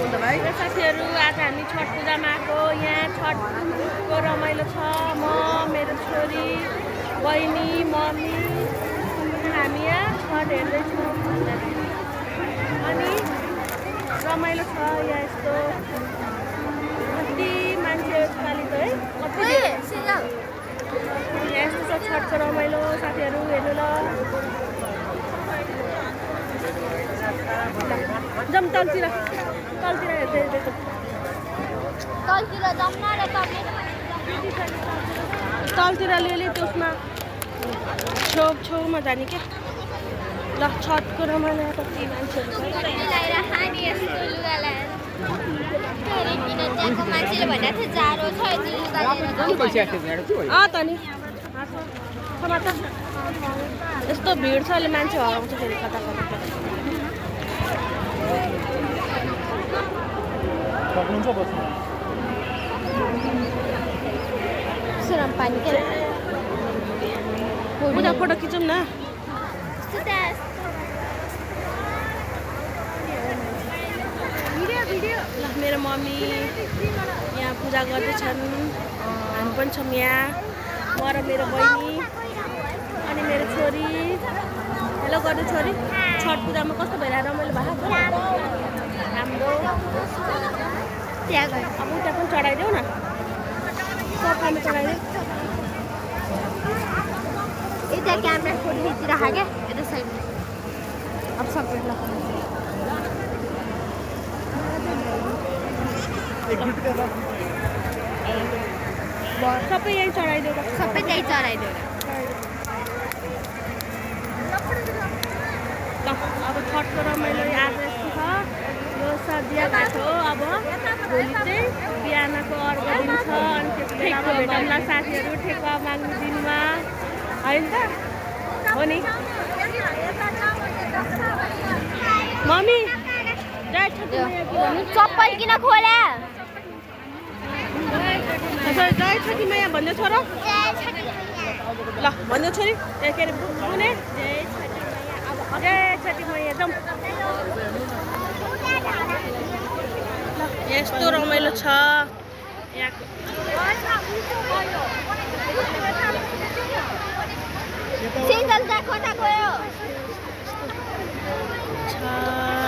साथीहरू आज हामी छठ पूजामा आएको यहाँ छठको रमाइलो छ म मेरो छोरी बहिनी मम्मी हामी यहाँ छठ हेर्दैछौँ अनि रमाइलो छ यहाँ यस्तो कति मान्छे पालित है कति यहाँ यस्तो छ छठको रमाइलो साथीहरू हेर्नु ल जाउँ तलतिर हेर्दै तलतिर अलिअलि त्यसमा छेउमा जाने क्या ल छठको रमाइलो कति मान्छेहरू छ त नि यस्तो भिड छ अहिले मान्छे हराउँछ फेरि कता कता पानी के उता फोटो खिचौँ न मेरो मम्मी यहाँ पूजा गर्दैछन् हामी पनि छौँ यहाँ म र मेरो बहिनी अनि मेरो छोरी हेलो गर्दै छोरी छठ पूजामा कस्तो भइरहेको रमाइलो भएको राम्रो अब उता पनि चढाइदेऊ न सफामा चढाइदेऊ यता क्यामेरा फोटो खिचिरहेको क्या यता साइड अब सबै ल सबै यहीँ चढाइदेऊ सबै त्यहीँ चढाइदेऊ ल अब छठको रमाइलो आज यस्तो छ यो सदिया घाट हो अब भोलि चाहिँ बिहानको अर्को दिन छ अनि त्यति बेलामा भेटौँला साथीहरू ठेकुवा माग्ने दिनमा होइन त हो नि मम्मी जय छठी मैया चप्पल किन खोले जय छठी मैया भन्ने छोरा ल भन्ने छोरी के अरे कुने जय छठी मैया जाउँ यस्तो रमाइलो छ सिंगल जा खोटा गयो छ